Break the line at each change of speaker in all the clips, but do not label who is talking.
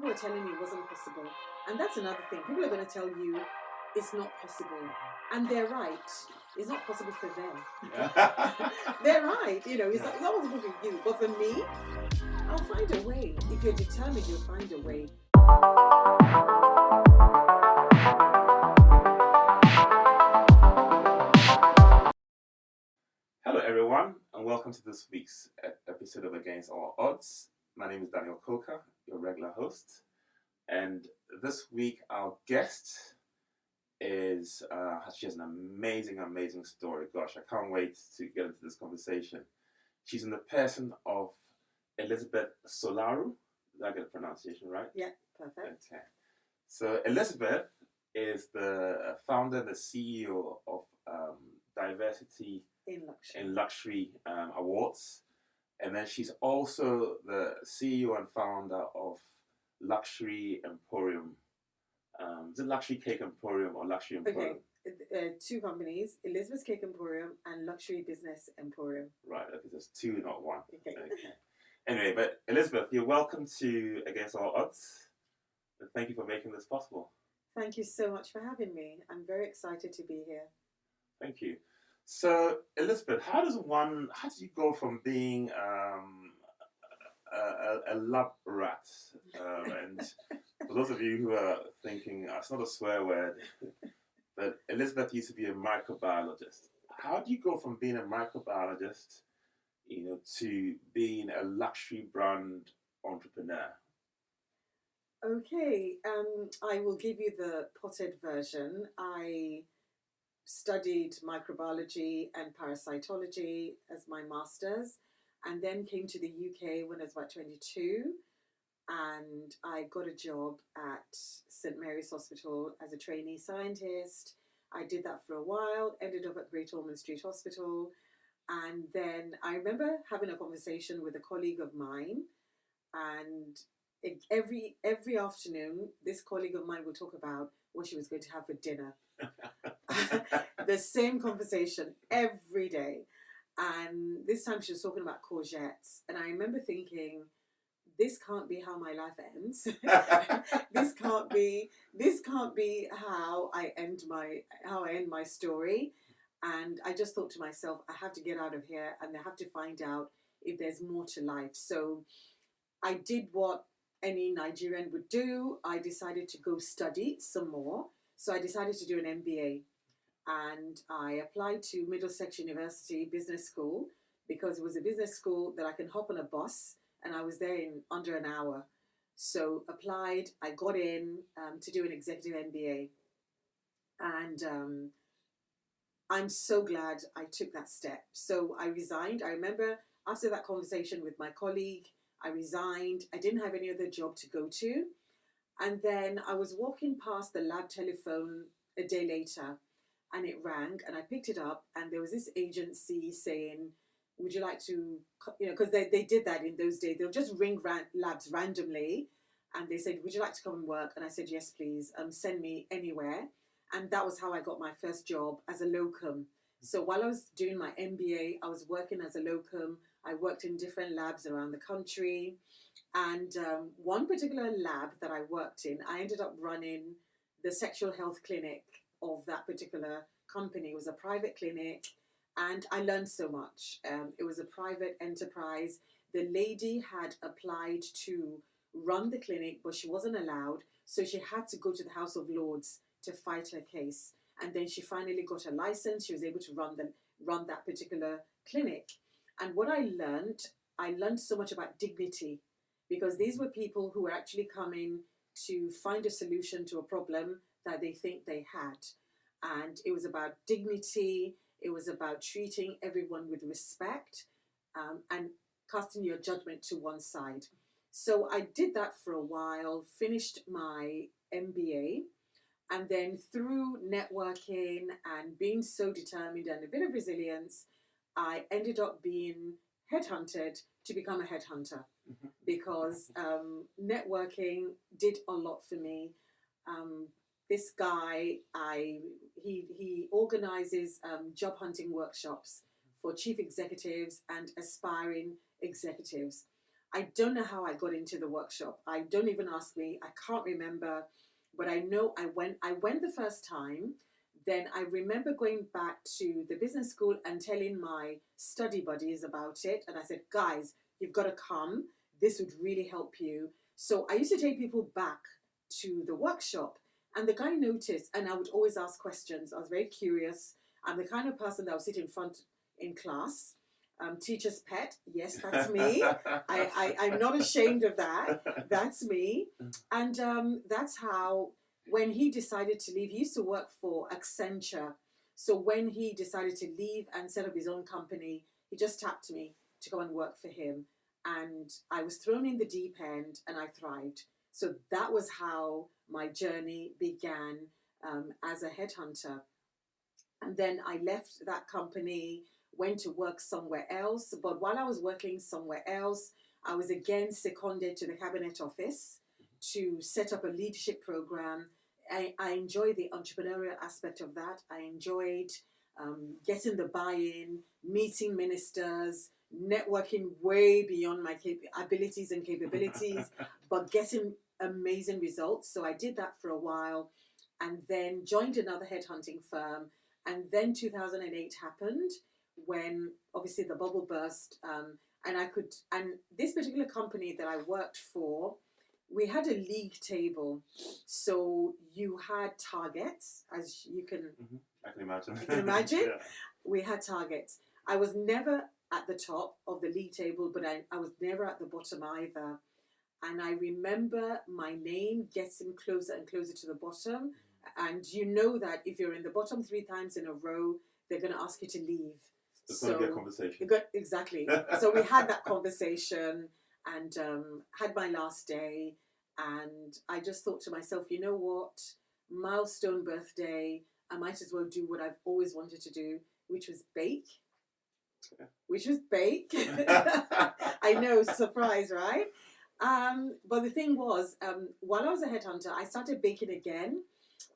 were telling me it wasn't possible. And that's another thing. People are going to tell you it's not possible. And they're right. It's not possible for them. They're right. It's not possible for you. But for me, I'll find a way. If you're determined, you'll find a way.
Hello everyone, and welcome to this week's episode of Against All Odds. My name is Daniel Coker, your regular host, and this week our guest she has an amazing story. Gosh, I can't wait to get into this conversation. She's in the person of Elizabeth Solaru. Did I get the pronunciation right?
Yeah, perfect.
Okay. So Elizabeth is the founder, the CEO of Diversity in Luxury Awards, and then she's also the CEO and founder of Luxury Emporium. Is it Luxury Cake Emporium or Luxury Emporium?
Okay, two companies: Elizabeth Cake Emporium and Luxury Business Emporium.
Right. Okay, there's two, not one.
Okay.
Anyway, but Elizabeth, you're welcome to Against All Odds. And thank you for making this possible.
Thank you so much for having me. I'm very excited to be here.
Thank you. So, Elizabeth, how do you go from being a lab rat? And for those of you who are thinking, it's not a swear word, but Elizabeth used to be a microbiologist. How do you go from being a microbiologist, to being a luxury brand entrepreneur?
Okay, I will give you the potted version. I studied microbiology and parasitology as my master's, and then came to the UK when I was about 22, and I got a job at St Mary's Hospital as a trainee scientist. I did that for a while, ended up at Great Ormond Street Hospital, and then I remember having a conversation with a colleague of mine, and every afternoon this colleague of mine would talk about what she was going to have for dinner. The same conversation every day, and this time she was talking about courgettes, and I remember thinking, this can't be how my life ends. This can't be how I end my story. And I just thought to myself, I have to get out of here, and I have to find out if there's more to life. So I did what any Nigerian would do. I decided to go study some more. So I decided to do an MBA, and I applied to Middlesex University Business School because it was a business school that I can hop on a bus, and I was there in under an hour. So applied, I got in to do an executive MBA, and I'm so glad I took that step. So I resigned. I remember after that conversation with my colleague, I resigned. I didn't have any other job to go to. And then I was walking past the lab telephone a day later, and it rang, and I picked it up, and there was this agency saying, would you like to, because they did that in those days. They'll just ring labs randomly, and they said, would you like to come and work? And I said, yes, please. Send me anywhere. And that was how I got my first job as a locum. So while I was doing my MBA, I was working as a locum. I worked in different labs around the country. And one particular lab that I worked in, I ended up running the sexual health clinic of that particular company. It was a private clinic, and I learned so much. It was a private enterprise. The lady had applied to run the clinic, but she wasn't allowed. So she had to go to the House of Lords to fight her case. And then she finally got a license. She was able to run that particular clinic. And what I learned so much about dignity, because these were people who were actually coming to find a solution to a problem that they think they had. And it was about dignity. It was about treating everyone with respect, and casting your judgment to one side. So I did that for a while, finished my MBA, and then through networking and being so determined and a bit of resilience, I ended up being headhunted to become a headhunter, because networking did a lot for me. This guy, he organizes job hunting workshops for chief executives and aspiring executives. I don't know how I got into the workshop. I don't even ask me. I can't remember, but I know I went. I went the first time. Then I remember going back to the business school and telling my study buddies about it. And I said, guys, you've got to come. This would really help you. So I used to take people back to the workshop. And the guy noticed, and I would always ask questions. I was very curious. I'm the kind of person that would sit in front in class. Teacher's pet, yes, that's me. I'm not ashamed of that. That's me. And that's how, when he decided to leave, he used to work for Accenture. So when he decided to leave and set up his own company, he just tapped me to go and work for him. And I was thrown in the deep end and I thrived. So that was how my journey began as a headhunter. And then I left that company, went to work somewhere else. But while I was working somewhere else, I was again seconded to the Cabinet Office to set up a leadership program. I enjoyed the entrepreneurial aspect of that. I enjoyed getting the buy-in, meeting ministers, networking way beyond my abilities and capabilities, but getting amazing results. So I did that for a while and then joined another headhunting firm. And then 2008 happened when obviously the bubble burst. And this particular company that I worked for, we had a league table. So you had targets, as you can...
I can imagine.
You can imagine?
Yeah.
We had targets. I was never at the top of the league table, but I was never at the bottom either. And I remember my name getting closer and closer to the bottom. And you know that if you're in the bottom 3 times in a row, they're going to ask you to leave.
It's going to be a conversation.
Exactly. So we had that conversation and had my last day. And I just thought to myself, you know what? Milestone birthday. I might as well do what I've always wanted to do, which was bake. Yeah. Which was bake. I know, surprise, right? But the thing was, while I was a headhunter, I started baking again.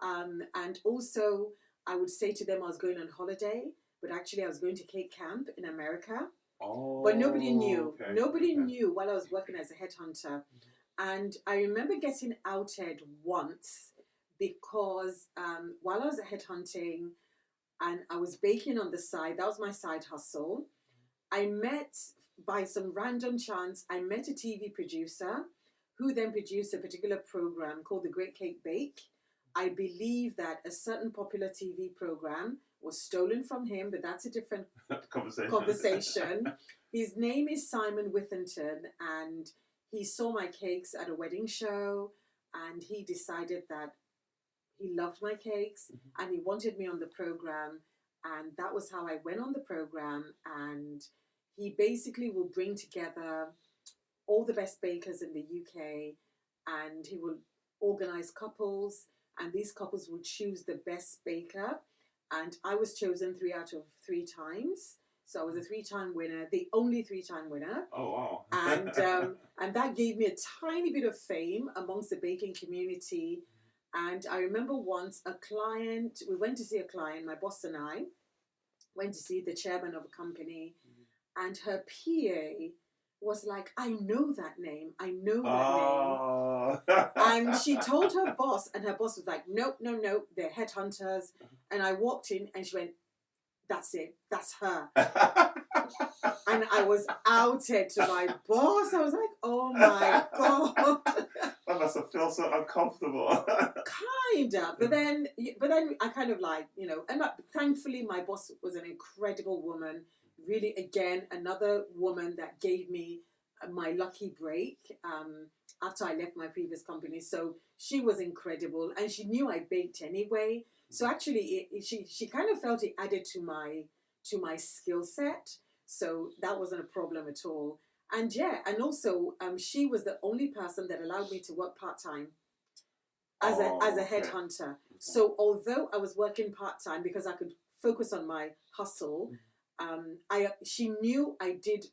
And also, I would say to them I was going on holiday, but actually I was going to Cake Camp in America.
Oh,
but nobody knew.
Okay.
Nobody knew while I was working as a headhunter. And I remember getting outed once because while I was headhunting and I was baking on the side, that was my side hustle, I met, by some random chance, I met a TV producer who then produced a particular program called The Great Cake Bake. I believe that a certain popular TV program was stolen from him, but that's a different conversation. His name is Simon Withington, and he saw my cakes at a wedding show, and he decided that he loved my cakes, and he wanted me on the program, and that was how I went on the program. And he basically will bring together all the best bakers in the UK, and he will organize couples, and these couples will choose the best baker. And I was chosen 3 out of 3 times. So I was a 3-time winner, the only 3-time winner.
Oh, wow.
And that gave me a tiny bit of fame amongst the baking community. And I remember once we went to see a client, my boss and I went to see the chairman of a company, and her PA was like, I know that name. And she told her boss, and her boss was like, nope, they're headhunters. And I walked in and she went, that's it, that's her. And I was outed to my boss. I was like, oh my God.
That must have felt so uncomfortable.
Kinda. But then I kind of like, and thankfully my boss was an incredible woman. Really, again, another woman that gave me my lucky break after I left my previous company. So she was incredible, and she knew I baked anyway. So actually, she kind of felt it added to my skill set. So that wasn't a problem at all. And and also she was the only person that allowed me to work part-time as a headhunter. Okay. So although I was working part-time because I could focus on my hustle, she knew I did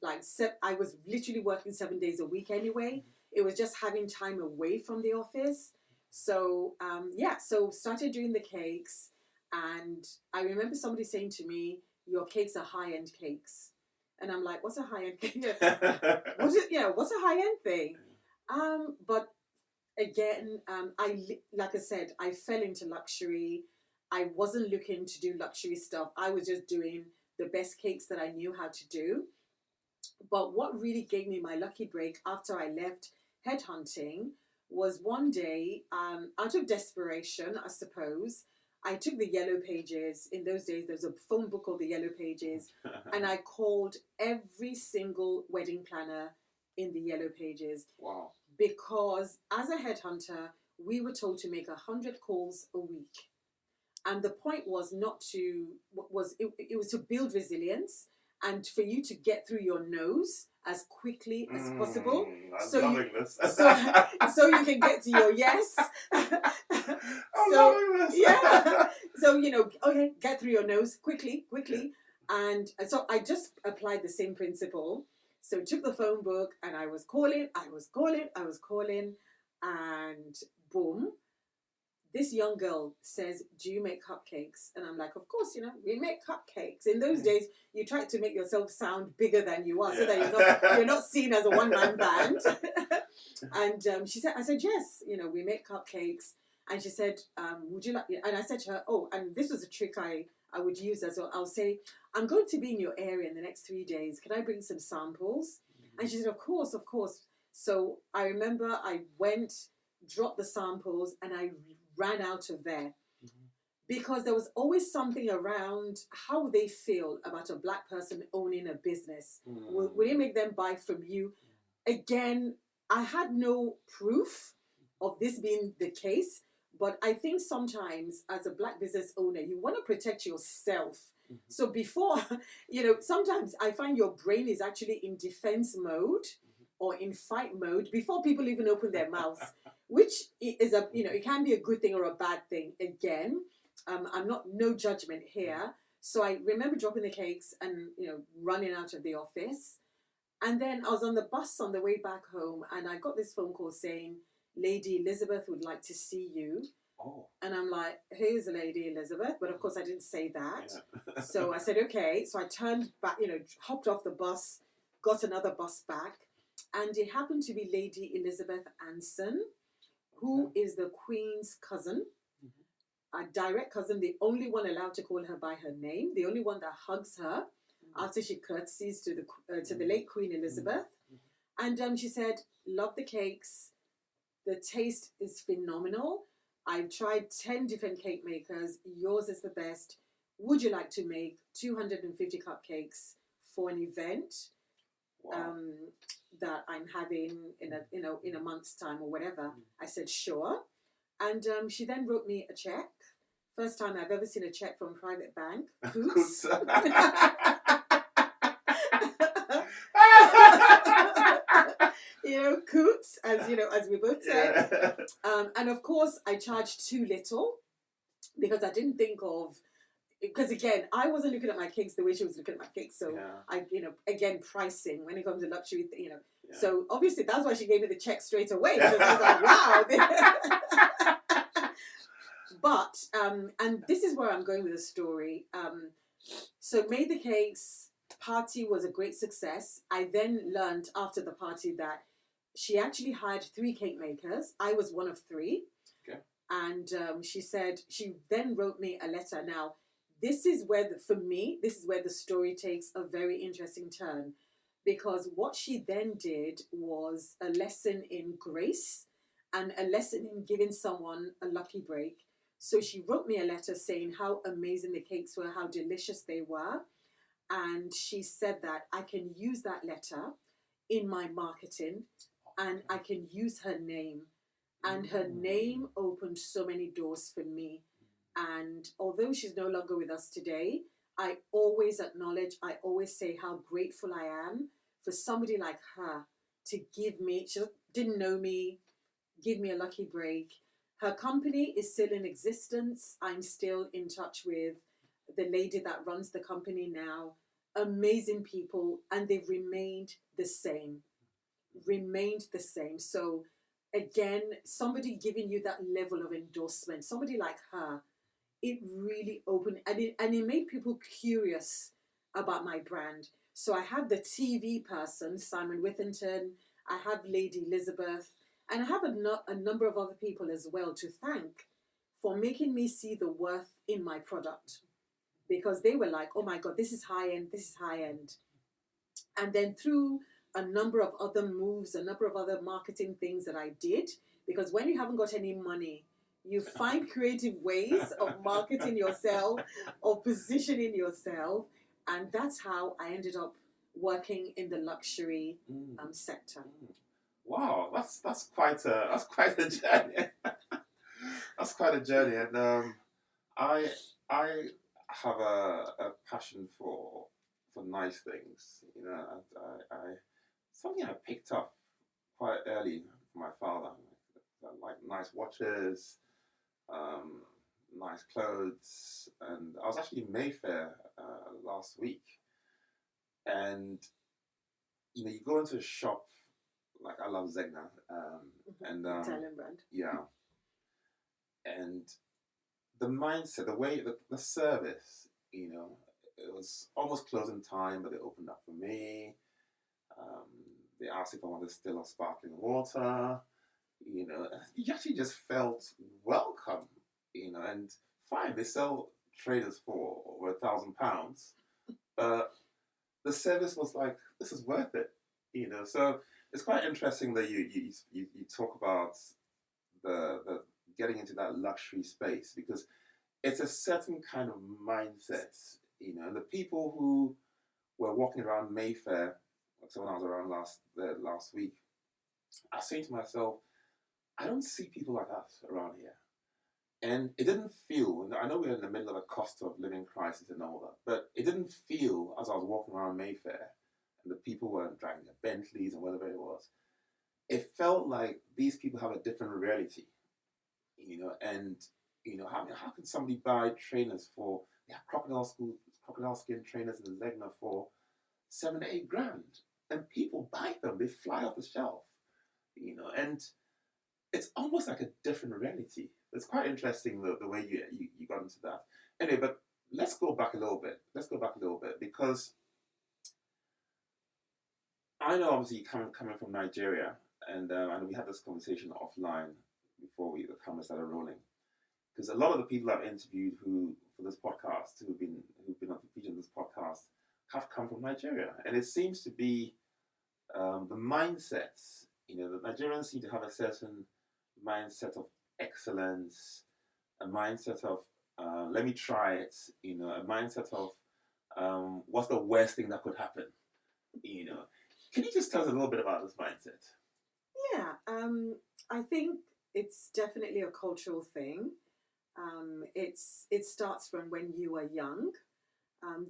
I was literally working 7 days a week anyway. It was just having time away from the office. So so started doing the cakes, and I remember somebody saying to me, your cakes are high-end cakes. And I'm like, what's a high-end thing? What's a high-end thing? But again, like I said, I fell into luxury. I wasn't looking to do luxury stuff. I was just doing the best cakes that I knew how to do. But what really gave me my lucky break after I left headhunting was one day, out of desperation, I suppose, I took the Yellow Pages. In those days, there was a phone book called the Yellow Pages, and I called every single wedding planner in the Yellow Pages.
Wow.
Because as a headhunter, we were told to make 100 calls a week. And the point was it was to build resilience and for you to get through your nose as quickly as possible.
I'm loving this.
so you can get to your yes.
I'm loving this.
Yeah. So, okay, get through your nose quickly. And so I just applied the same principle. So took the phone book and I was calling, and boom, this young girl says, do you make cupcakes? And I'm like, of course, we make cupcakes. In those days, you try to make yourself sound bigger than you are so that you're not seen as a one-man band. And I said, yes, we make cupcakes. And she said, would you like, and I said to her, oh, and this was a trick I would use as well. I'll say, I'm going to be in your area in the next 3 days. Can I bring some samples? And she said, of course. So I remember I went, dropped the samples, and I ran out of there. Because there was always something around how they feel about a Black person owning a business. Will it make them buy from you? Again, I had no proof of this being the case, but I think sometimes as a Black business owner, you want to protect yourself. So before, sometimes I find your brain is actually in defense mode or in fight mode before people even open their mouths, which is it can be a good thing or a bad thing. Again, no judgment here. So I remember dropping the cakes and, running out of the office. And then I was on the bus on the way back home and I got this phone call saying, Lady Elizabeth would like to see you.
Oh.
And I'm like, who's Lady Elizabeth? But of course I didn't say that. Yeah. So I said, okay. So I turned back, hopped off the bus, got another bus back. And it happened to be Lady Elizabeth Anson, who is the Queen's cousin, a direct cousin, the only one allowed to call her by her name, the only one that hugs her after she curtsies to the late Queen Elizabeth. And she said, love the cakes. The taste is phenomenal. I've tried 10 different cake makers. Yours is the best. Would you like to make 250 cupcakes for an event? Wow. That I'm having in a month's time or whatever? I said, sure. And she then wrote me a check. First time I've ever seen a check from a private bank. Coots. Coots, as we both said. Yeah. And of course, I charged too little because I didn't think of, because again, I wasn't looking at my cakes the way she was looking at my cakes. So I, again, pricing when it comes to luxury, Yeah. So obviously that's why she gave me the check straight away. Because I was like, wow. But, and this is where I'm going with the story. So made the cakes, party was a great success. I then learned after the party that she actually hired 3 cake makers. I was one of 3. Okay. And she then wrote me a letter. Now, this is where the story takes a very interesting turn. Because what she then did was a lesson in grace and a lesson in giving someone a lucky break. So she wrote me a letter saying how amazing the cakes were, how delicious they were. And she said that I can use that letter in my marketing and I can use her name. And her name opened so many doors for me. And although she's no longer with us today, I always acknowledge, I always say how grateful I am for somebody like her to give me, she didn't know me, give me a lucky break. Her company is still in existence. I'm still in touch with the lady that runs the company now. Amazing people, and they've remained the same. So again, somebody giving you that level of endorsement, somebody like her, it really opened, and it made people curious about my brand. So I had the TV person, Simon Withington, I have Lady Elizabeth, and I have a number of other people as well to thank for making me see the worth in my product. Because they were like, oh my God, this is high end, this is high end. And then through a number of other moves, a number of other marketing things that I did, because when you haven't got any money, you find creative ways of marketing yourself or positioning yourself. And that's how I ended up working in the luxury sector.
Wow, that's quite a journey. That's quite a journey, and I have a passion for nice things. You know, I something I picked up quite early from my father. I like nice watches, nice clothes, and I was actually in Mayfair last week, and you know, you go into a shop like I love Zegna, and
Italian brand.
yeah, and the mindset, the way, the service, you know, it was almost closing time, but they opened up for me. They asked if I wanted still or sparkling water. You know, you actually just felt welcome. You know, and fine, they sell traders for over £1,000, but the service was like, this is worth it. You know, so it's quite interesting that you talk about the getting into that luxury space, because it's a certain kind of mindset, you know. And the people who were walking around Mayfair, so when I was around last week, I was saying to myself, I don't see people like us around here. And it didn't feel, I know we're in the middle of a cost of living crisis and all that, but it didn't feel, as I was walking around Mayfair and the people were driving their Bentleys and whatever it was, it felt like these people have a different reality, you know. And you know, how can somebody buy trainers for, they have crocodile skin trainers in Zegna for 7 to 8 grand, and people buy them, they fly off the shelf, you know. And it's almost like a different reality. It's quite interesting the way you got into that. Anyway, but let's go back a little bit. Because I know obviously you coming from Nigeria, and we had this conversation offline before the cameras started rolling. Because a lot of the people I've interviewed for this podcast, who've been featured in this podcast, have come from Nigeria, and it seems to be the mindsets. You know, the Nigerians seem to have a certain mindset of excellence, a mindset of let me try it. You know, a mindset of what's the worst thing that could happen. You know, can you just tell us a little bit about this mindset?
Yeah, I think it's definitely a cultural thing. It starts from when you are young.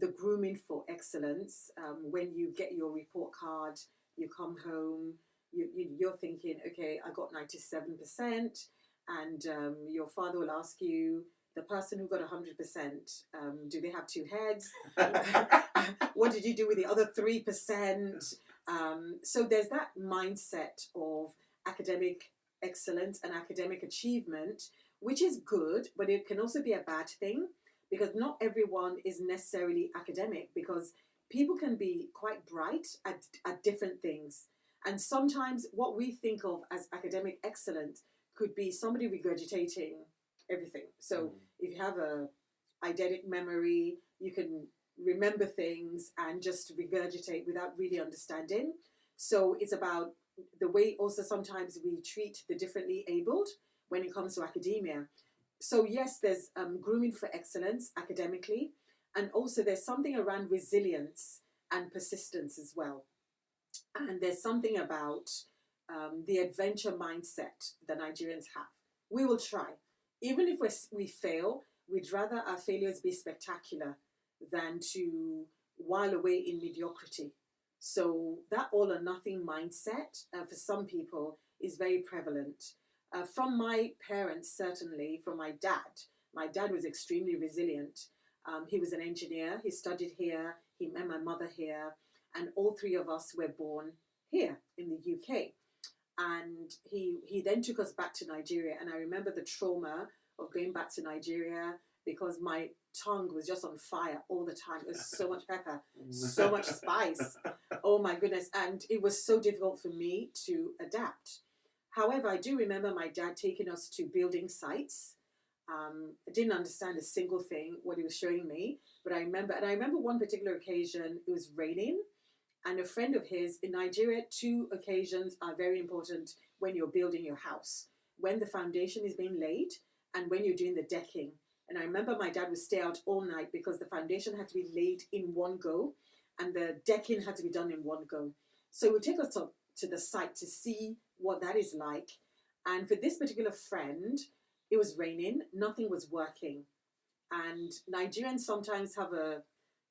The grooming for excellence. When you get your report card, you come home, you're thinking, okay, I got 97%, and your father will ask you, the person who got 100%, do they have 2 heads? What did you do with the other 3%? So there's that mindset of academic excellence and academic achievement, which is good, but it can also be a bad thing, because not everyone is necessarily academic, because people can be quite bright at different things. And sometimes what we think of as academic excellence could be somebody regurgitating everything. So if you have a eidetic memory, you can remember things and just regurgitate without really understanding. So it's about the way also sometimes we treat the differently abled when it comes to academia. So yes, there's grooming for excellence academically, and also there's something around resilience and persistence as well. And there's something about the adventure mindset that Nigerians have. We will try. Even if we fail, we'd rather our failures be spectacular than to while away in mediocrity. So that all or nothing mindset for some people is very prevalent. From my parents, certainly, from my dad was extremely resilient. He was an engineer, he studied here, he met my mother here, and all 3 of us were born here in the UK. And he then took us back to Nigeria, and I remember the trauma of going back to Nigeria because my tongue was just on fire all the time. It was so much pepper, so much spice. Oh my goodness. And it was so difficult for me to adapt. However, I do remember my dad taking us to building sites. I didn't understand a single thing what he was showing me, but I remember one particular occasion, it was raining, and a friend of his in Nigeria, 2 occasions are very important when you're building your house: when the foundation is being laid and when you're doing the decking. And I remember my dad would stay out all night because the foundation had to be laid in one go and the decking had to be done in one go. So he would take us to the site to see what that is like. And for this particular friend, it was raining, nothing was working. And Nigerians sometimes have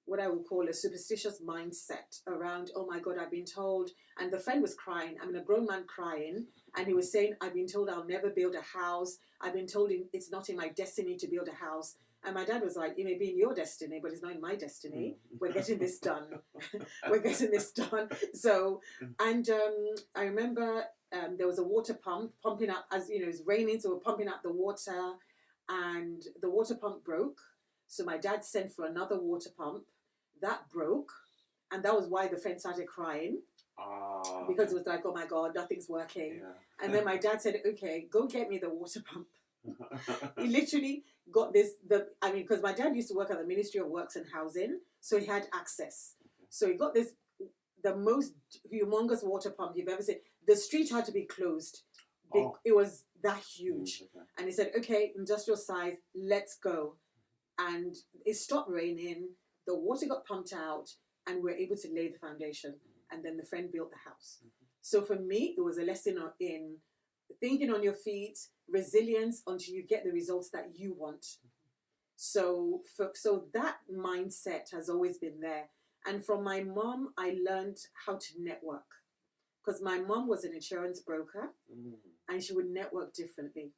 what I would call a superstitious mindset around, oh my God, I've been told. And the friend was crying. I mean, a grown man crying. And he was saying, I've been told I'll never build a house. I've been told it's not in my destiny to build a house. And my dad was like, it may be in your destiny, but it's not in my destiny. We're getting this done. We're getting this done. So, and I remember there was a water pump pumping up, as you know, it's raining, so we're pumping up the water, and the water pump broke. So my dad sent for another water pump. That broke, and that was why the friend started crying. Because it was like, oh my God, nothing's working. Yeah. And then my dad said, okay, go get me the water pump. He literally got because my dad used to work at the Ministry of Works and Housing, so he had access. So he got the most humongous water pump you've ever seen. The street had to be closed. It was that huge. Okay. And he said, okay, industrial size, let's go. And it stopped raining, the water got pumped out, and we were able to lay the foundation. And then the friend built the house. So for me, it was a lesson in thinking on your feet, resilience until you get the results that you want. So that mindset has always been there. And from my mom, I learned how to network. Because my mom was an insurance broker, and she would network differently.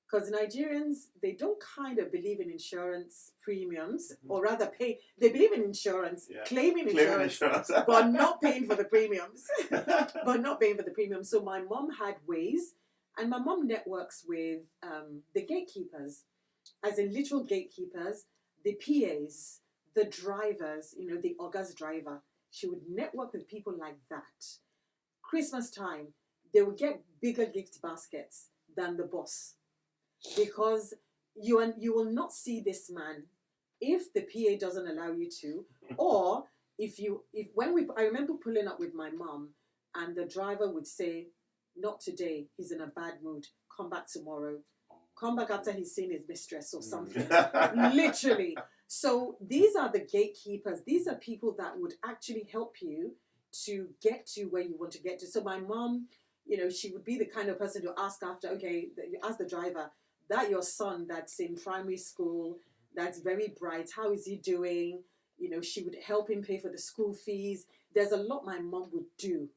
Because Nigerians, they don't kind of believe in insurance premiums, or rather they believe in insurance, claiming insurance, but not paying for the premiums. So my mom had ways, and my mom networks with the gatekeepers, as in literal gatekeepers, the PAs, the drivers, the August driver. She would network with people like that. Christmas time, they would get bigger gift baskets than the boss. Because you will not see this man if the PA doesn't allow you to, or I remember pulling up with my mom, and the driver would say, not today, he's in a bad mood, come back tomorrow, come back after he's seen his mistress or something. Literally. So these are the gatekeepers. These are people that would actually help you to get to where you want to get to. So my mom, she would be the kind of person to ask after, okay, ask the driver, that your son that's in primary school, that's very bright, how is he doing? She would help him pay for the school fees. There's a lot my mom would do.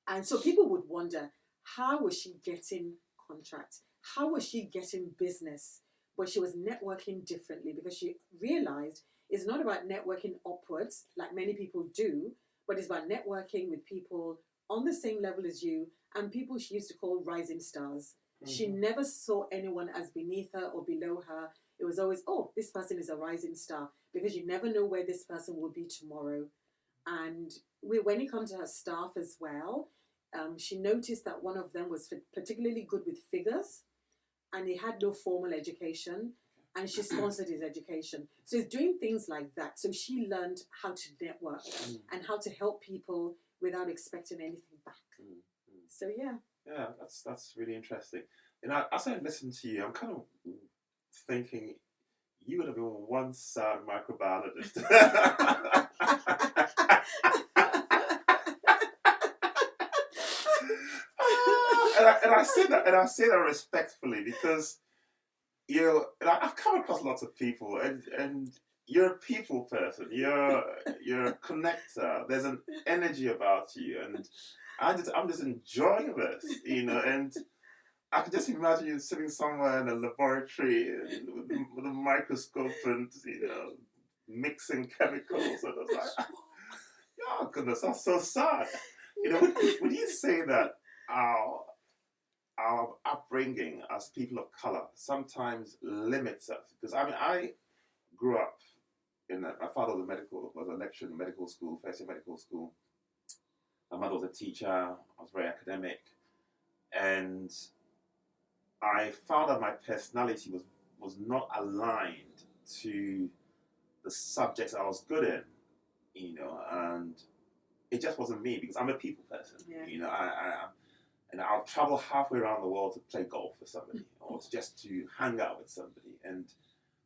And so people would wonder, how was she getting contracts? How was she getting business? But she was networking differently, because she realized it's not about networking upwards like many people do, but it's about networking with people on the same level as you, and people she used to call rising stars. She never saw anyone as beneath her or below her. It was always, oh, this person is a rising star, because you never know where this person will be tomorrow. And when it comes to her staff as well, she noticed that one of them was particularly good with figures, and he had no formal education, and she sponsored his education. So he's doing things like that. So she learned how to network and how to help people without expecting anything back. So yeah.
Yeah, that's really interesting. As I listen to you, I'm kind of thinking you would have been one sad microbiologist. and I say that respectfully, because I've come across lots of people, and you're a people person. You're a connector. There's an energy about you, and I'm just enjoying this, and I can just imagine you sitting somewhere in a laboratory with a microscope and, mixing chemicals. And I was like, oh, goodness, that's so sad. Would you say that our upbringing as people of color sometimes limits us. Because I grew up my father was a lecturer in medical school, first year medical school. My mother was a teacher. I was very academic, and I found that my personality was not aligned to the subjects I was good in, and it just wasn't me because I'm a people person.
Yeah.
And I'll travel halfway around the world to play golf with somebody or just to hang out with somebody. And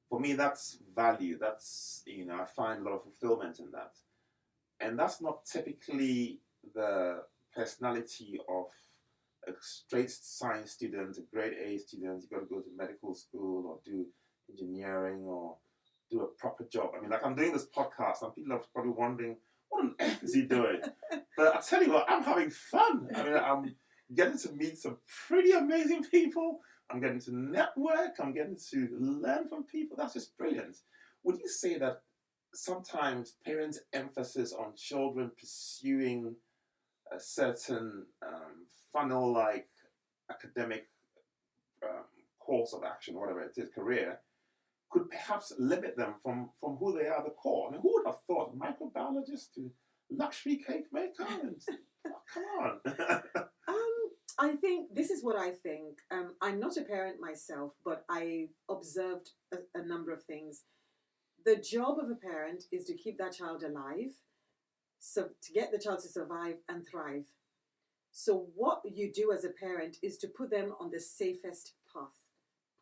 for me, that's value. That's, I find a lot of fulfillment in that. And that's not typically the personality of a straight science student, a grade A student. You've got to go to medical school or do engineering or do a proper job. I mean, like I'm doing this podcast and people are probably wondering, what on earth is he doing? But I tell you what, I'm having fun. I mean, I'm getting to meet some pretty amazing people. I'm getting to network. I'm getting to learn from people. That's just brilliant. Would you say that sometimes parents' emphasis on children pursuing a certain funnel-like academic course of action, whatever it is, career, could perhaps limit them from who they are at the core? I mean, who would have thought microbiologist to luxury cake maker? And, come on.
I think this is what I think. I'm not a parent myself, but I observed a number of things. The job of a parent is to keep that child alive, so to get the child to survive and thrive. So what you do as a parent is to put them on the safest path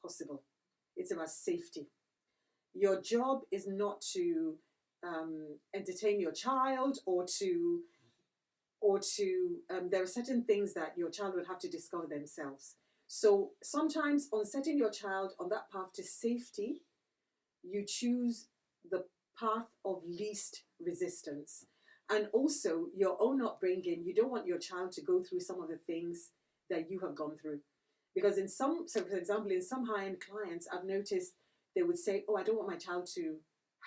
possible. It's about safety. Your job is not to entertain your child or to there are certain things that your child will have to discover themselves. So sometimes on setting your child on that path to safety, you choose the path of least resistance. And also your own upbringing, you don't want your child to go through some of the things that you have gone through. Because so for example, in some high-end clients, I've noticed they would say, I don't want my child to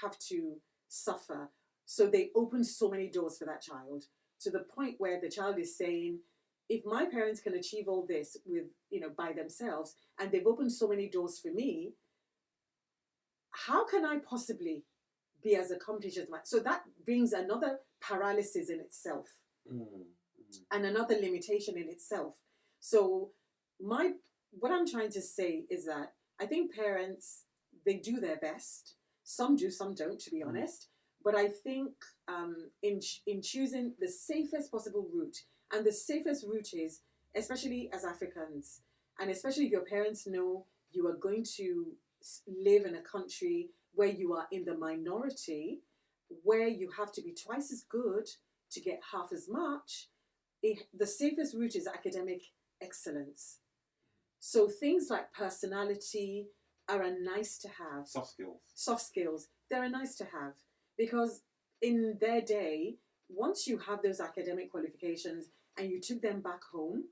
have to suffer. So they open so many doors for that child, to the point where the child is saying, if my parents can achieve all this with, by themselves, and they've opened so many doors for me, how can I possibly be as accomplished as my... So that brings another paralysis in itself, and another limitation in itself. So what I'm trying to say is that I think parents, they do their best. Some do, some don't, to be honest. But I think in choosing the safest possible route, and the safest route is, especially as Africans, and especially if your parents know you are going to live in a country where you are in the minority, where you have to be twice as good to get half as much, the safest route is academic excellence. So things like personality are a nice to have. Soft skills, they're a nice to have. Because in their day, once you have those academic qualifications and you took them back home,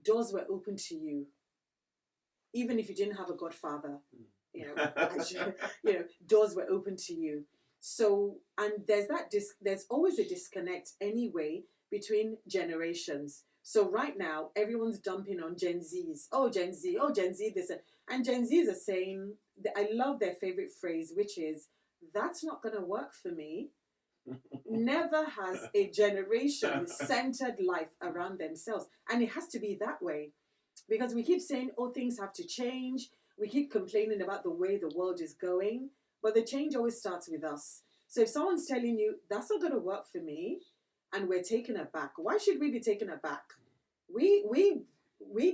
doors were open to you. Even if you didn't have a godfather, doors were open to you. So, and there's always a disconnect anyway between generations. So right now, everyone's dumping on Gen Zs. Gen Z, this. And Gen Zs are saying, I love their favorite phrase, which is, that's not going to work for me. Never has a generation centered life around themselves. And it has to be that way. Because we keep saying, things have to change. We keep complaining about the way the world is going. But the change always starts with us. So if someone's telling you, that's not going to work for me, and we're taken aback, why should we be taken aback? We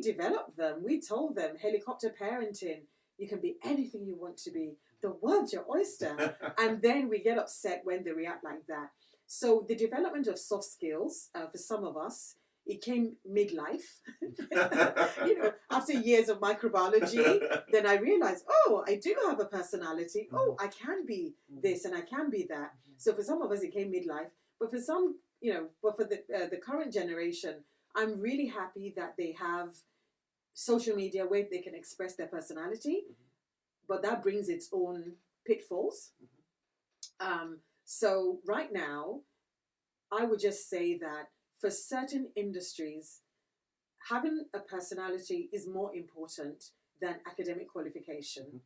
developed them. We told them, helicopter parenting, you can be anything you want to be. The world's your oyster. And then we get upset when they react like that. So the development of soft skills, for some of us, it came midlife. After years of microbiology, then I realized, I do have a personality. I can be this and I can be that. So for some of us, it came midlife. But for some, but for the current generation, I'm really happy that they have social media where they can express their personality. But that brings its own pitfalls. So right now, I would just say that for certain industries, having a personality is more important than academic qualification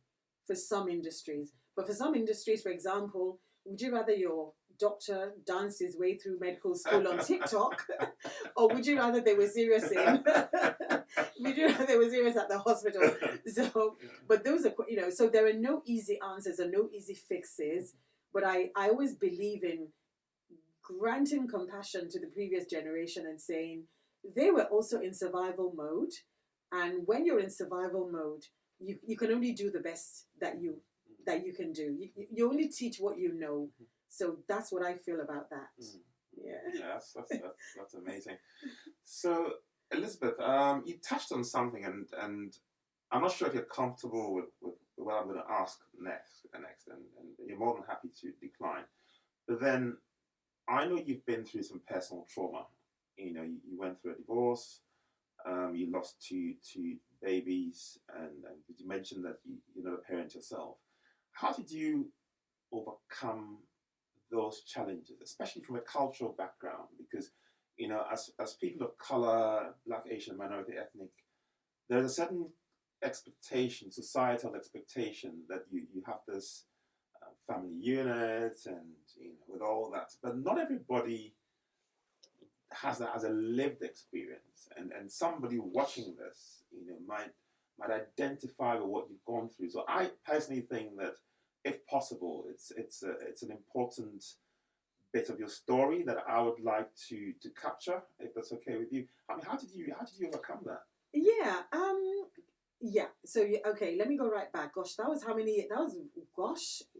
for some industries. But for some industries, for example, would you rather your doctor dance his way through medical school on TikTok, or would you rather they were serious in? Would you rather they were serious at the hospital? So, but those are, so there are no easy answers or no easy fixes. But I always believe in granting compassion to the previous generation and saying they were also in survival mode, and when you're in survival mode, you can only do the best that you can do. You only teach what you know. So that's what I feel about that.
Yeah, that's amazing. So Elizabeth, you touched on something, and I'm not sure if you're comfortable with what I'm going to ask next, and you're more than happy to decline. But then I know you've been through some personal trauma. You went through a divorce. You lost two babies, and you mentioned that you're not a parent yourself. How did you overcome those challenges, especially from a cultural background? Because, as people of color, Black, Asian, minority, ethnic, there's a certain expectation, societal expectation, that you have this family unit and, with all that. But not everybody has that as a lived experience. And somebody watching this, might identify with what you've gone through. So I personally think that, if possible, it's an important bit of your story that I would like to capture, if that's okay with you. I mean, how did you overcome that?
Yeah. So okay, let me go right back. Gosh, that was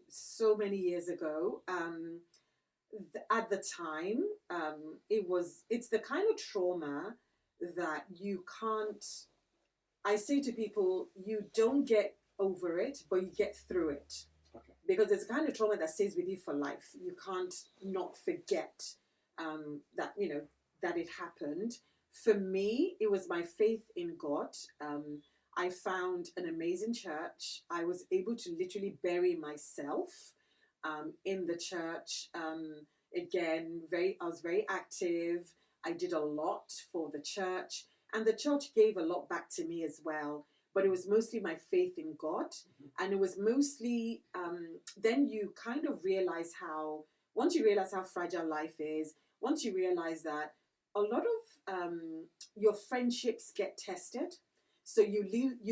so many years ago. At the time, it's the kind of trauma that you can't. I say to people, you don't get over it, but you get through it.
Okay.
Because it's a kind of trauma that stays with you for life. You can't not forget that that it happened. For me, it was my faith in God. I found an amazing church. I was able to literally bury myself in the church. Again, I was very active. I did a lot for the church, and the church gave a lot back to me as well. But it was mostly my faith in God, and it was mostly. Then you kind of realize once you realize how fragile life is, once you realize that a lot of your friendships get tested. So you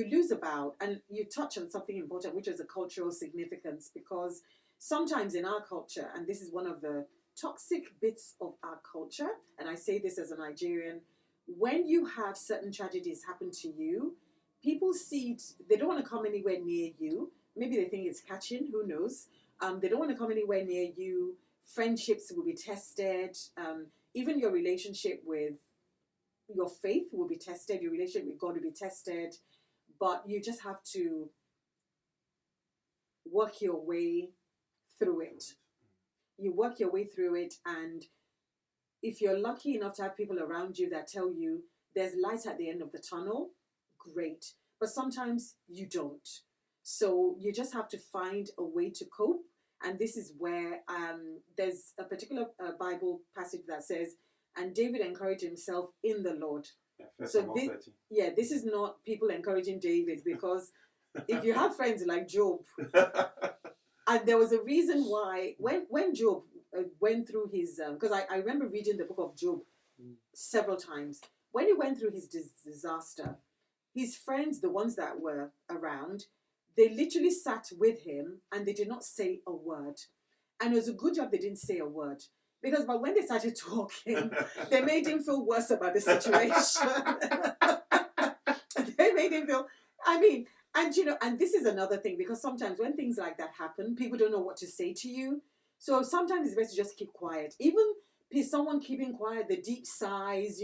lose about, and you touch on something important, which is a cultural significance, because sometimes in our culture, and this is one of the toxic bits of our culture, and I say this as a Nigerian, when you have certain tragedies happen to you, people see it, they don't want to come anywhere near you. Maybe they think it's catching, who knows? They don't want to come anywhere near you. Friendships will be tested. Even your relationship with your faith will be tested. Your relationship with God will be tested. But you just have to work your way through it. You work your way through it, and if you're lucky enough to have people around you that tell you there's light at the end of the tunnel, great. But sometimes you don't. So you just have to find a way to cope. And this is where there's a particular Bible passage that says, and David encouraged himself in the Lord.
Yeah,
so this is not people encouraging David, because if you have friends like Job, and there was a reason why when Job went through his, because I remember reading the book of Job several times. When he went through his disaster, his friends, the ones that were around, they literally sat with him and they did not say a word. And it was a good job they didn't say a word. Because but when they started talking, they made him feel worse about the situation. They made him feel, and this is another thing, because sometimes when things like that happen, people don't know what to say to you. So sometimes it's best to just keep quiet. Even someone keeping quiet, the deep sighs,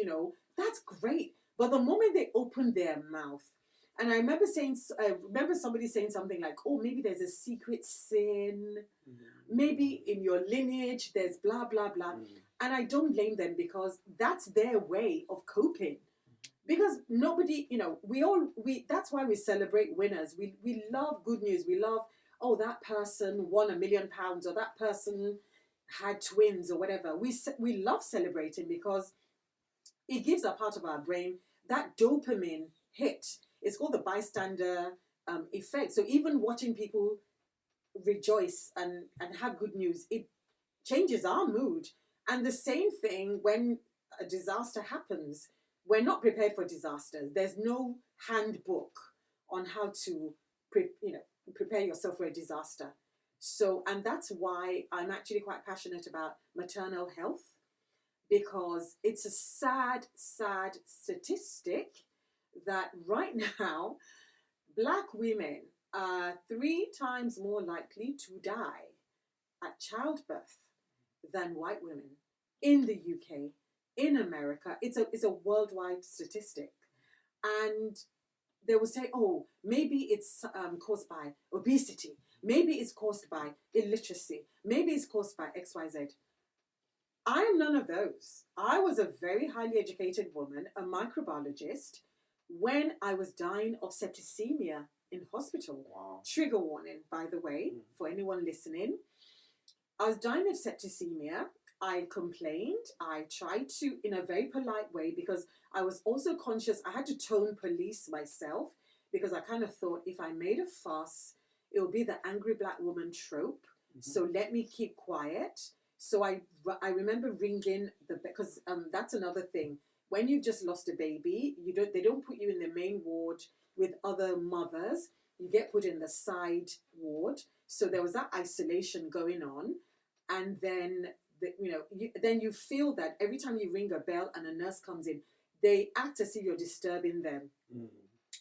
that's great. But the moment they open their mouth, and I remember somebody saying something like, oh, maybe there's a secret sin. Maybe in your lineage, there's blah, blah, blah. And I don't blame them, because that's their way of coping. Because nobody, that's why we celebrate winners. We love good news. We love, oh, that person won £1 million, or that person had twins, or whatever. We love celebrating, because it gives a part of our brain that dopamine hit, it's called the bystander effect. So even watching people rejoice and have good news, it changes our mood. And the same thing when a disaster happens. We're not prepared for disasters. There's no handbook on how to prepare yourself for a disaster. So, and that's why I'm actually quite passionate about maternal health, because it's a sad statistic that right now Black women are 3 times more likely to die at childbirth than white women in the UK, in America. It's a worldwide statistic. And they will say, oh, maybe it's caused by obesity. Maybe it's caused by illiteracy. Maybe it's caused by XYZ. I am none of those. I was a very highly educated woman, a microbiologist, when I was dying of septicemia in hospital.
Wow.
Trigger warning, by the way, for anyone listening. I was dying of septicemia. I complained. I tried to, in a very polite way, because I was also conscious. I had to tone police myself, because I kind of thought if I made a fuss, it would be the angry Black woman trope. So let me keep quiet. So I remember ringing because that's another thing. When you've just lost a baby, they don't put you in the main ward with other mothers. You get put in the side ward. So there was that isolation going on, and then then you feel that every time you ring a bell and a nurse comes in, they act as if you're disturbing them.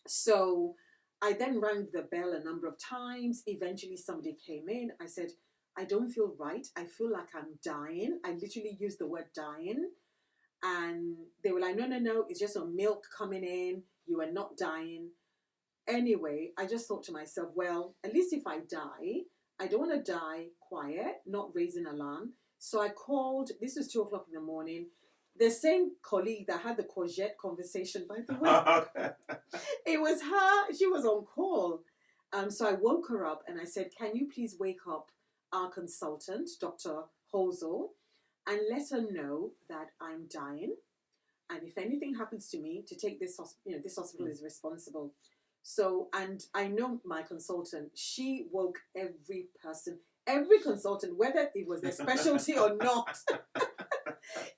So I then rang the bell a number of times. Eventually somebody came in. I said, I don't feel right. I feel like I'm dying. I literally used the word dying. And they were like, no, it's just some milk coming in. You are not dying. Anyway, I just thought to myself, well, at least if I die, I don't want to die quiet, not raising alarm. So I called, this was 2:00 in the morning, the same colleague that had the courgette conversation, by the way. It was her. She was on call. So I woke her up and I said, can you please wake up our consultant, Dr. Hosel, and let her know that I'm dying. And if anything happens to me, to take this hospital is responsible. So, and I know my consultant, she woke every consultant, whether it was their specialty or not.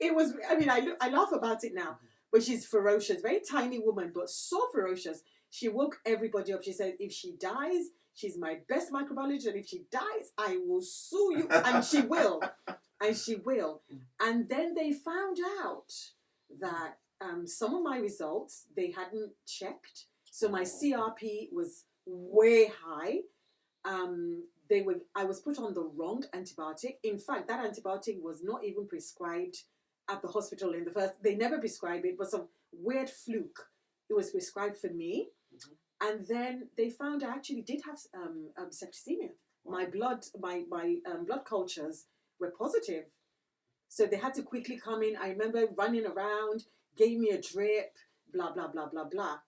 It was, I laugh about it now, but she's ferocious, very tiny woman, but so ferocious. She woke everybody up. She said, if she dies, she's my best microbiologist, and if she dies, I will sue you. And she will. And she will. And then they found out that some of my results, they hadn't checked. So my CRP was way high. I was put on the wrong antibiotic. In fact, that antibiotic was not even prescribed at the hospital in the first. They never prescribed it, but some weird fluke. It was prescribed for me. And then they found I actually did have septicemia. My blood cultures were positive. So they had to quickly come in. I remember running around, gave me a drip, blah, blah, blah, blah, blah.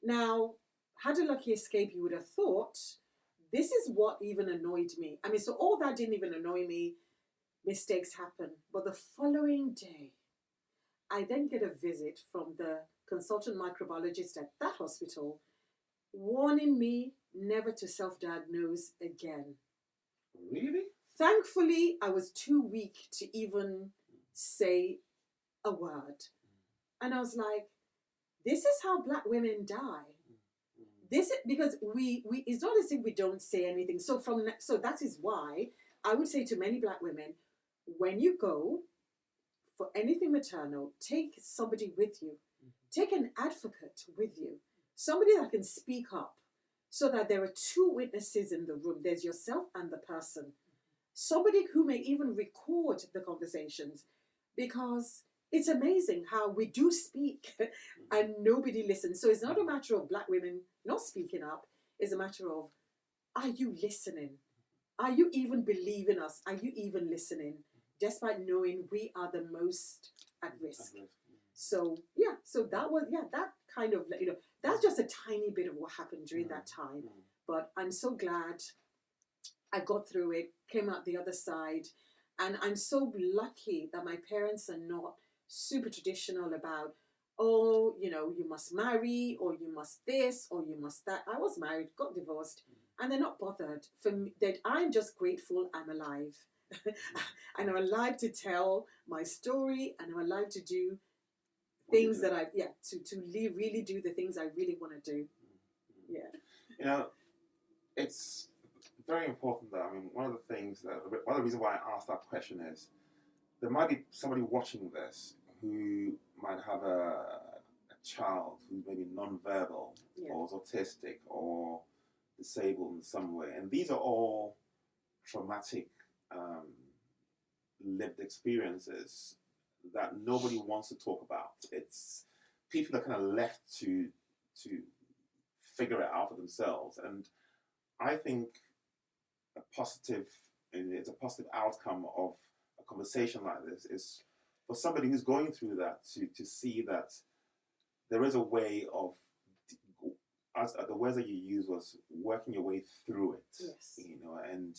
Now, had a lucky escape, you would have thought, this is what even annoyed me. So all that didn't even annoy me. Mistakes happen. But the following day, I then get a visit from the consultant microbiologist at that hospital, warning me never to self-diagnose again.
Really?
Thankfully, I was too weak to even say a word. And I was like, this is how Black women die. Because we it's not as if we don't say anything. So that is why I would say to many Black women, when you go for anything maternal, take somebody with you. Take an advocate with you. Somebody that can speak up, so that there are 2 witnesses in the room. There's yourself and the person. Somebody who may even record the conversations, because it's amazing how we do speak and nobody listens. So it's not a matter of Black women not speaking up. It's a matter of, are you listening? Are you even believing us? Are you even listening? Despite knowing we are the most at risk. So that was, that kind of, that's just a tiny bit of what happened during that time. But I'm so glad I got through it, came out the other side. And I'm so lucky that my parents are not super traditional about, oh, you must marry, or you must this, or you must that. I was married, got divorced, and they're not bothered. For me, that I'm just grateful I'm alive. And I'm alive to tell my story, and I'm alive to do things that really do the things I really want to do. Yeah.
It's very important that, one of the reasons why I asked that question is there might be somebody watching this who might have a child who's maybe non-verbal or is autistic or disabled in some way. And these are all traumatic lived experiences that nobody wants to talk about. It's people are kind of left to figure it out for themselves. And I think it's a positive outcome of a conversation like this is for somebody who's going through that to see that there is a way of, as the words that you used was working your way through it.
Yes.
And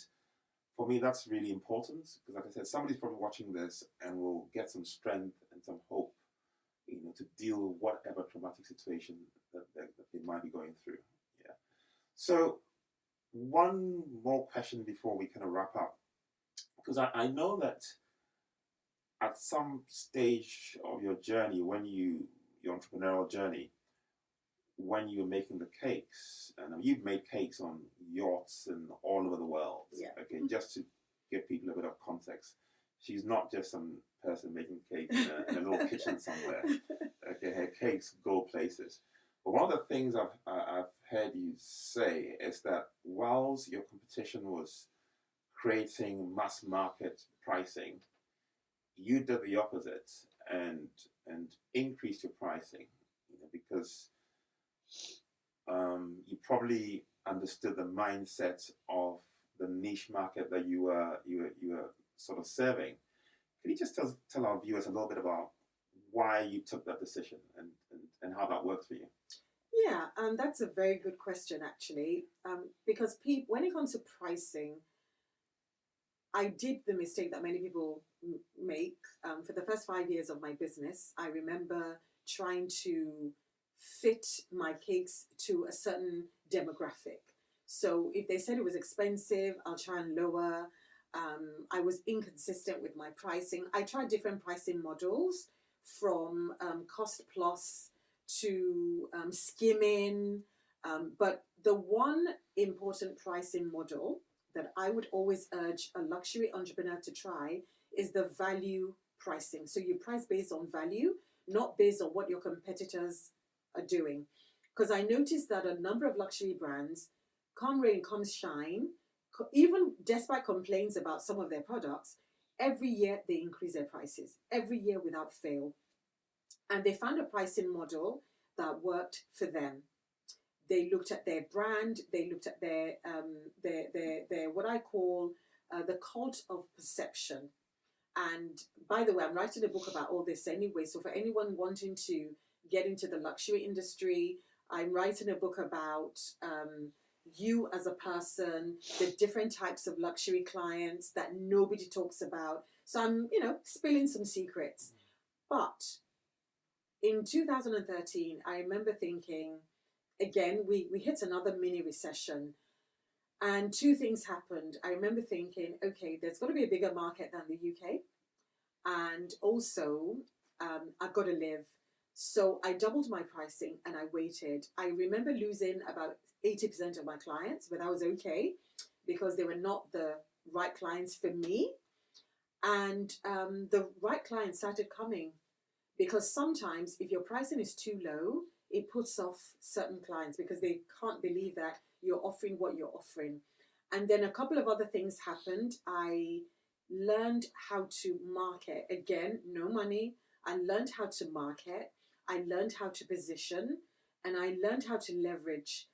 for me that's really important because, like I said, somebody's probably watching this and will get some strength and some hope, to deal with whatever traumatic situation that they might be going through. Yeah. So one more question before we kind of wrap up, because I know that at some stage of your journey, your entrepreneurial journey, when you're making the cakes, and you've made cakes on yachts and all over the world.
Yeah.
Okay, just to give people a bit of context, she's not just some person making cakes in a little kitchen somewhere. Okay, her cakes go places. But one of the things I've heard you say is that whilst your competition was creating mass market pricing, you did the opposite and increased your pricing, because you probably understood the mindset of the niche market that you were sort of serving. Can you just tell our viewers a little bit about why you took that decision and how that worked for you?
Yeah, that's a very good question, actually, because when it comes to pricing, I did the mistake that many people make. For the first 5 years of my business, I remember trying to fit my cakes to a certain demographic. So if they said it was expensive, I'll try and lower. I was inconsistent with my pricing. I tried different pricing models, from cost plus to skimming. But the one important pricing model that I would always urge a luxury entrepreneur to try is the value pricing. So you price based on value, not based on what your competitors are doing. Because I noticed that a number of luxury brands, come rain, come shine, even despite complaints about some of their products, every year they increase their prices, every year without fail. And they found a pricing model that worked for them. They looked at their brand, they looked at their what I call the cult of perception. And by the way, I'm writing a book about all this anyway. So for anyone wanting to get into the luxury industry, I'm writing a book about you as a person, the different types of luxury clients that nobody talks about. So I'm, spilling some secrets. But in 2013, I remember thinking, again, we hit another mini recession. And two things happened. I remember thinking, okay, there's got to be a bigger market than the UK. And also, I've got to live. So I doubled my pricing and I waited. I remember losing about 80% of my clients, but that was okay because they were not the right clients for me. And the right clients started coming, because sometimes if your pricing is too low, it puts off certain clients because they can't believe that you're offering what you're offering. And then a couple of other things happened. I learned how to market. Again, no money. I learned how to market. I learned how to position. And I learned how to leverage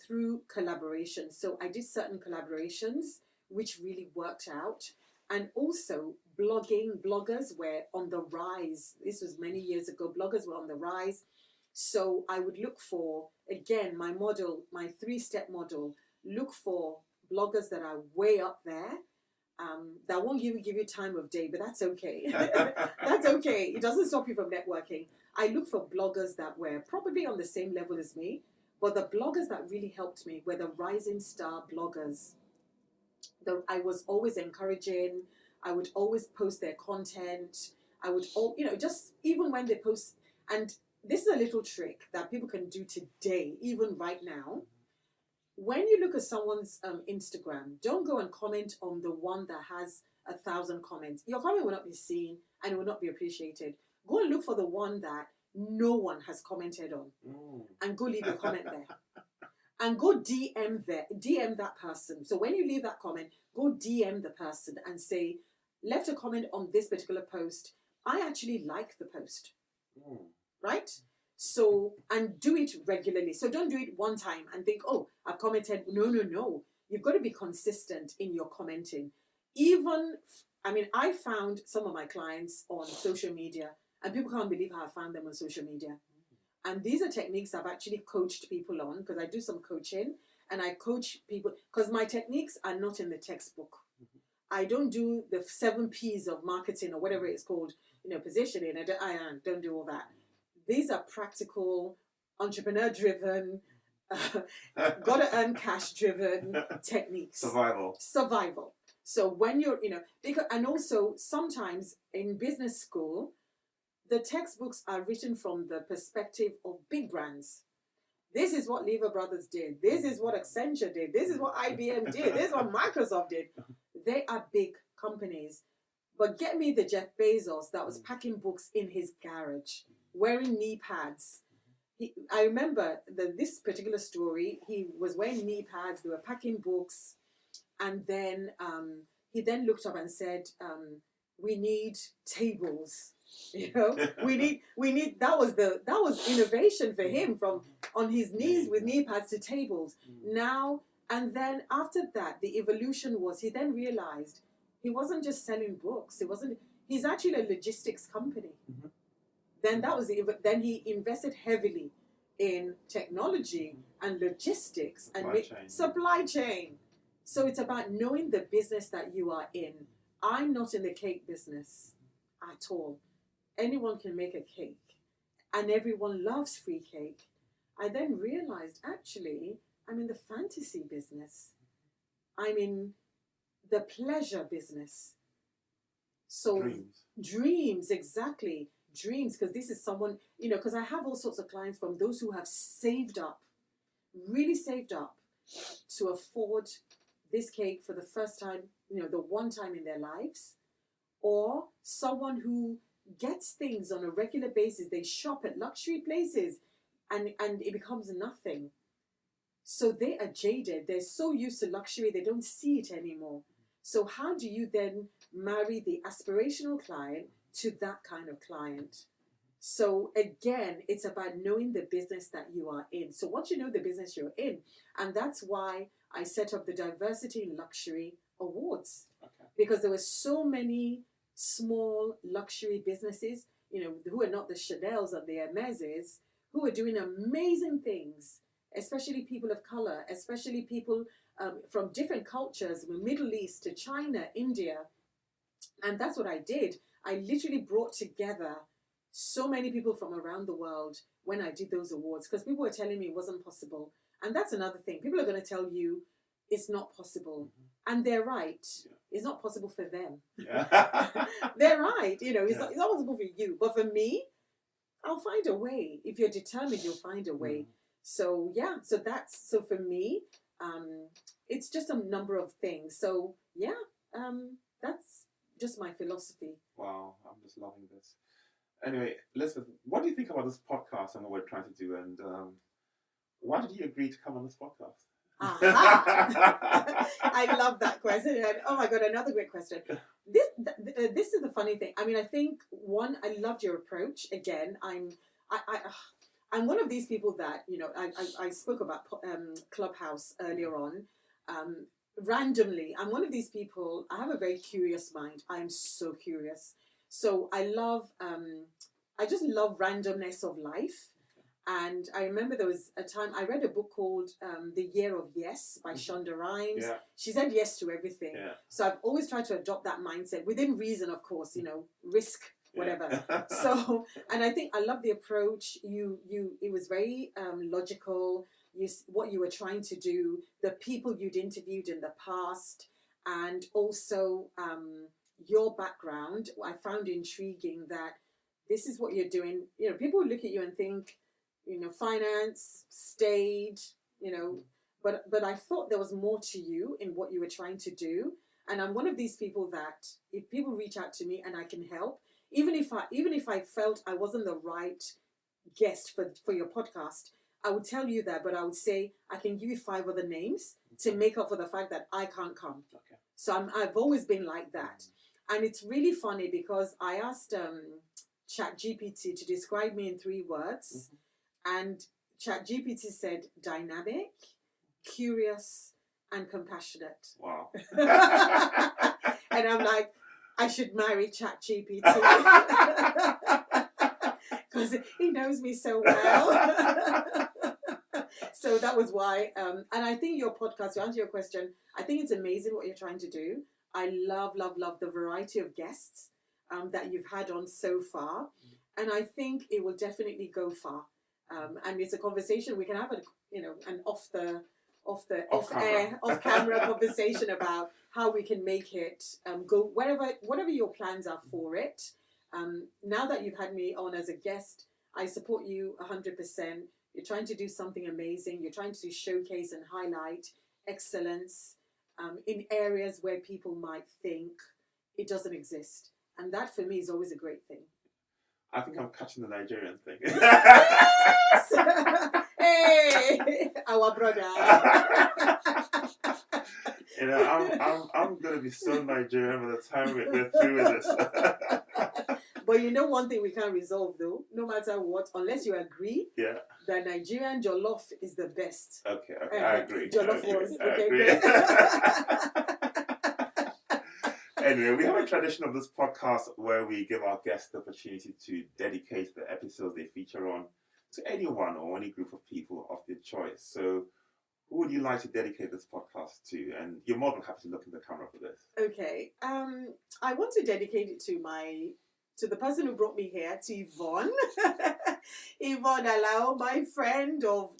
through collaboration. So I did certain collaborations, which really worked out. And also bloggers were on the rise. This was many years ago. Bloggers were on the rise. So I would look for, again, my model, my 3-step model, look for bloggers that are way up there that won't give you time of day, but that's okay. That's okay. It doesn't stop you from networking. I look for bloggers that were probably on the same level as me, but the bloggers that really helped me were the rising star bloggers. I was always encouraging. I would always post their content. I would, just even when they post, and this is a little trick that people can do today, even right now. When you look at someone's Instagram, don't go and comment on the one that has 1,000 comments. Your comment will not be seen and it will not be appreciated. Go and look for the one that no one has commented on, and go leave a comment there. And go DM that person. So when you leave that comment, go DM the person and say, left a comment on this particular post. I actually like the post. Right? So, and do it regularly. So don't do it one time and think, oh, I've commented. No. You've got to be consistent in your commenting. I found some of my clients on social media, and people can't believe how I found them on social media. And these are techniques I've actually coached people on, because I do some coaching, and I coach people, because my techniques are not in the textbook. I don't do the 7 P's of marketing or whatever it's called, positioning. I don't do all that. These are practical, entrepreneur-driven, gotta earn cash-driven techniques. Survival. So when you're, and also sometimes in business school, the textbooks are written from the perspective of big brands. This is what Lever Brothers did. This is what Accenture did. This is what IBM did. This is what Microsoft did. They are big companies. But get me the Jeff Bezos that was packing books in his garage, wearing knee pads. I remember this particular story. He was wearing knee pads. They were packing books. And then he then looked up and said, we need tables. We need that was innovation for him, from on his knees with knee pads to tables. Now, and then after that, the evolution was, he then realized he wasn't just selling books. He's actually a logistics company. Then then he invested heavily in technology and logistics and supply chain. So it's about knowing the business that you are in. I'm not in the cake business at all. Anyone can make a cake, and everyone loves free cake. I then realized, actually, I'm in the fantasy business. I'm in the pleasure business. So dreams, exactly. Dreams, because this is someone, because I have all sorts of clients, from those who have really saved up to afford this cake for the first time, the one time in their lives, or someone who gets things on a regular basis. They shop at luxury places and it becomes nothing. So they are jaded. They're so used to luxury, they don't see it anymore. So how do you then marry the aspirational client to that kind of client? So again, it's about knowing the business that you are in. So once you know the business you're in, and that's why I set up the Diversity in Luxury Awards. Because there were so many small luxury businesses, who are not the Chanels and the Hermeses, who are doing amazing things, especially people of color, especially people from different cultures, from the Middle East to China, India. And that's what I did. I literally brought together so many people from around the world when I did those awards, because people were telling me it wasn't possible. And that's another thing. People are going to tell you it's not possible. And they're right. Yeah. It's not possible for them. Yeah. They're right. It's not possible for you. But for me, I'll find a way. If you're determined, you'll find a way. So, so for me, it's just a number of things. So, that's just my philosophy.
Wow, I'm just loving this. Anyway, Elizabeth, what do you think about this podcast and what we're trying to do? And why did you agree to come on this podcast?
I love that question. And, oh my God, another great question. This is the funny thing. I think, one, I loved your approach. Again, I'm one of these people that, I spoke about Clubhouse earlier on. Randomly, I'm one of these people. I have a very curious mind. I'm so curious. So I just love randomness of life. And I remember there was a time I read a book called The Year of Yes by Shonda Rhimes.
Yeah.
She said yes to everything.
Yeah.
So I've always tried to adopt that mindset within reason, of course, risk, whatever.
Yeah.
So, and I think I love the approach. It was very logical. What you were trying to do, the people you'd interviewed in the past, and also your background. I found intriguing that this is what you're doing. People look at you and think, finance, stage, but I thought there was more to you in what you were trying to do. And I'm one of these people that if people reach out to me and I can help, even if I felt I wasn't the right guest for your podcast, I would tell you that, but I would say I can give you 5 other names to make up for the fact that I can't come.
Okay.
So I've always been like that. And it's really funny because I asked ChatGPT to describe me in 3 words. And ChatGPT said dynamic, curious, and compassionate.
Wow.
And I'm like, I should marry ChatGPT because he knows me so well. So that was why. And I think your podcast, to answer your question, I think it's amazing what you're trying to do. I love, love, love the variety of guests that you've had on so far. And I think it will definitely go far. And it's a conversation we can have, an off-camera conversation about how we can make it go whatever your plans are for it. Now that you've had me on as a guest, I support you 100%. You're trying to do something amazing. You're trying to showcase and highlight excellence in areas where people might think it doesn't exist. And that for me is always a great thing.
I think I'm catching the Nigerian thing.
Yes! Hey, our brother.
I'm going to be so Nigerian by the time we're through with this.
But one thing we can't resolve though, no matter what, unless you agree, the Nigerian jollof is the best.
Okay, I agree.
Jollof was. Okay,
great.
good.
Anyway, we have a tradition of this podcast where we give our guests the opportunity to dedicate the episodes they feature on to anyone or any group of people of their choice. So who would you like to dedicate this podcast to? And you're more than happy to look in the camera for this.
Okay. I want to dedicate it to the person who brought me here, to Yvonne. Yvonne Alao, my friend of,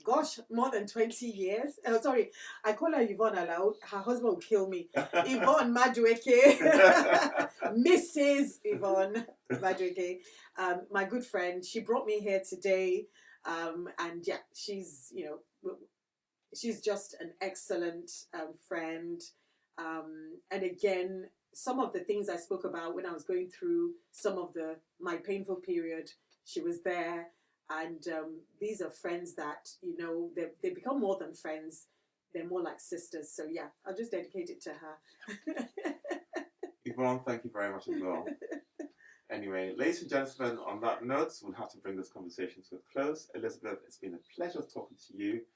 more than 20 years. Oh, sorry, I call her Yvonne Alao. Her husband will kill me. Yvonne Madueke. Mrs. Yvonne Madueke. My good friend. She brought me here today. And yeah, she's just an excellent friend. And again, some of the things I spoke about when I was going through some of my painful period, she was there. And these are friends that, they become more than friends. They're more like sisters. So yeah, I'll just dedicate it to her.
Yvonne, thank you very much as well. Anyway, ladies and gentlemen, on that note, we'll have to bring this conversation to a close. Elizabeth, it's been a pleasure talking to you.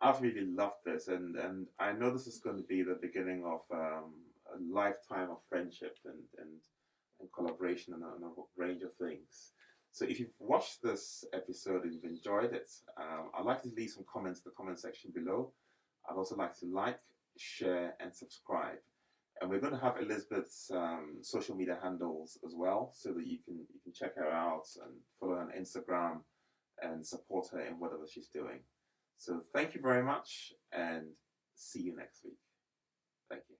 I've really loved this, and I know this is going to be the beginning of a lifetime of friendship and collaboration and a range of things. So if you've watched this episode and you've enjoyed it, I'd like to leave some comments in the comment section below. I'd also like to like, share, and subscribe. And we're going to have Elizabeth's social media handles as well, so that you can check her out and follow her on Instagram and support her in whatever she's doing. So thank you very much, and see you next week. Thank you.